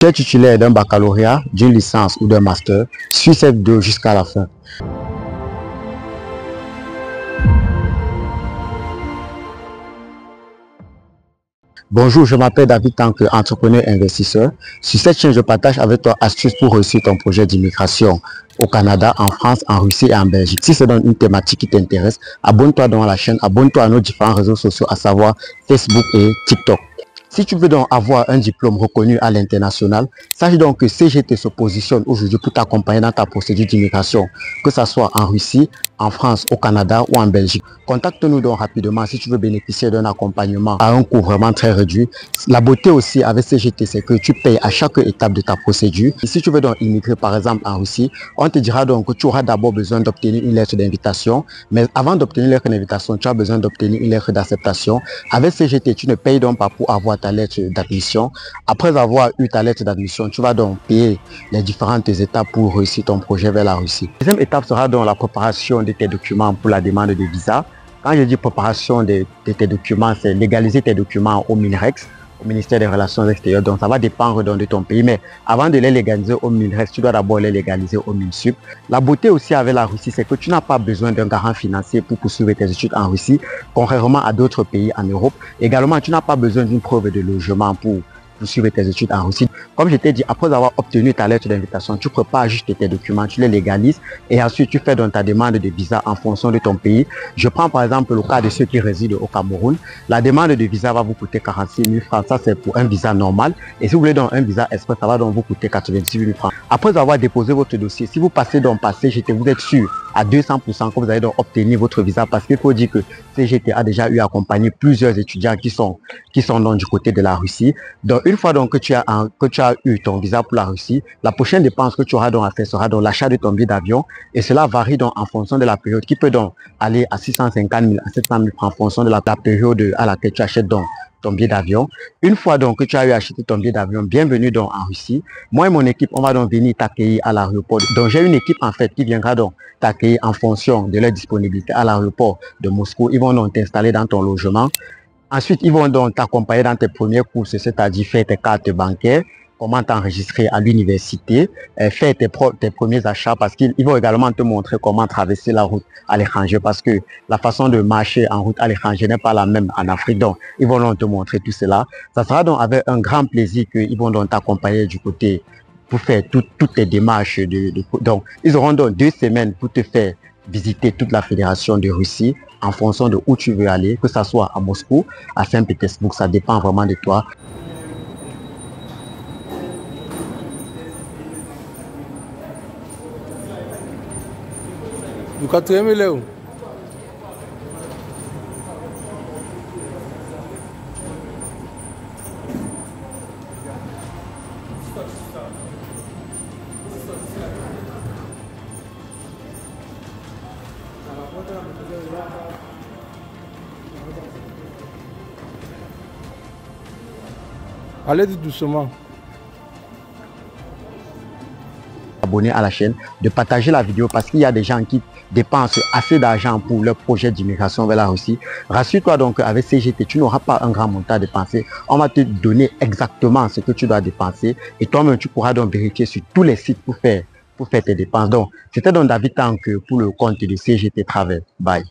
Tu es titulaire d'un baccalauréat, d'une licence ou d'un master, suis cette vidéo jusqu'à la fin. Bonjour, je m'appelle David tant qu'entrepreneur investisseur. Sur cette chaîne, je partage avec toi astuces pour réussir ton projet d'immigration au Canada, en France, en Russie et en Belgique. Si c'est donc une thématique qui t'intéresse, abonne-toi dans la chaîne, abonne-toi à nos différents réseaux sociaux, à savoir Facebook et TikTok. Si tu veux donc avoir un diplôme reconnu à l'international, sache donc que CGT se positionne aujourd'hui pour t'accompagner dans ta procédure d'immigration, que ce soit en Russie, en France, au Canada ou en Belgique. Contacte-nous donc rapidement si tu veux bénéficier d'un accompagnement à un coût vraiment très réduit. La beauté aussi avec CGT, c'est que tu payes à chaque étape de ta procédure. Et si tu veux donc immigrer par exemple en Russie, on te dira donc que tu auras d'abord besoin d'obtenir une lettre d'invitation. Mais avant d'obtenir une lettre d'invitation, tu as besoin d'obtenir une lettre d'acceptation. Avec CGT, tu ne payes donc pas pour avoir ta lettre d'admission. Après avoir eu ta lettre d'admission, tu vas donc payer les différentes étapes pour réussir ton projet vers la Russie. La deuxième étape sera donc la préparation de tes documents pour la demande de visa. Quand je dis préparation de tes documents, c'est légaliser tes documents au MINREX, au ministère des Relations Extérieures. Donc ça va dépendre donc de ton pays. Mais avant de les légaliser au MINREX, tu dois d'abord les légaliser au MINSUP. La beauté aussi avec la Russie, c'est que tu n'as pas besoin d'un garant financier pour poursuivre tes études en Russie, contrairement à d'autres pays en Europe. Également, tu n'as pas besoin d'une preuve de logement pour poursuivre tes études en Russie. Comme je t'ai dit, après avoir obtenu ta lettre d'invitation, tu prépares juste tes documents, tu les légalises et ensuite tu fais donc ta demande de visa en fonction de ton pays. Je prends par exemple le cas de ceux qui résident au Cameroun. La demande de visa va vous coûter 46 000 francs. Ça, c'est pour un visa normal. Et si vous voulez donc un visa express, ça va donc vous coûter 86 000 francs. Après avoir déposé votre dossier, si vous passez donc par CGT, vous êtes sûr à 200% que vous allez donc obtenir votre visa parce qu'il faut dire que CGT a déjà eu accompagné plusieurs étudiants qui sont donc du côté de la Russie. Donc une fois donc que tu as eu ton visa pour la Russie, la prochaine dépense que tu auras donc à faire sera donc l'achat de ton billet d'avion et cela varie donc en fonction de la période qui peut donc aller à 650 000 à 700 000 francs en fonction de la période à laquelle tu achètes donc ton billet d'avion. Une fois donc que tu as eu acheté ton billet d'avion, bienvenue donc en Russie. Moi et mon équipe, on va donc venir t'accueillir à l'aéroport. Donc j'ai une équipe en fait qui viendra donc t'accueillir en fonction de leur disponibilité à l'aéroport de Moscou. Ils vont donc t'installer dans ton logement. Ensuite, ils vont donc t'accompagner dans tes premières courses, c'est-à-dire faire tes cartes bancaires, comment t'enregistrer à l'université, faire tes premiers achats parce qu'ils vont également te montrer comment traverser la route à l'étranger parce que la façon de marcher en route à l'étranger n'est pas la même en Afrique. Donc, ils vont donc te montrer tout cela. Ça sera donc avec un grand plaisir qu'ils vont donc t'accompagner du côté pour faire toutes tes démarches. Donc, ils auront donc 2 semaines pour te faire visiter toute la fédération de Russie en fonction de où tu veux aller, que ce soit à Moscou, à Saint-Pétersbourg, ça dépend vraiment de toi. Du 4e élève. Allez doucement. Abonner à la chaîne, de partager la vidéo parce qu'il y a des gens qui dépensent assez d'argent pour leur projet d'immigration vers la Russie. Rassure-toi donc qu'avec CGT, tu n'auras pas un grand montant à dépenser. On va te donner exactement ce que tu dois dépenser et toi-même tu pourras donc vérifier sur tous les sites pour faire tes dépenses. Donc, c'était donc David Tank pour le compte de CGT Travel. Bye.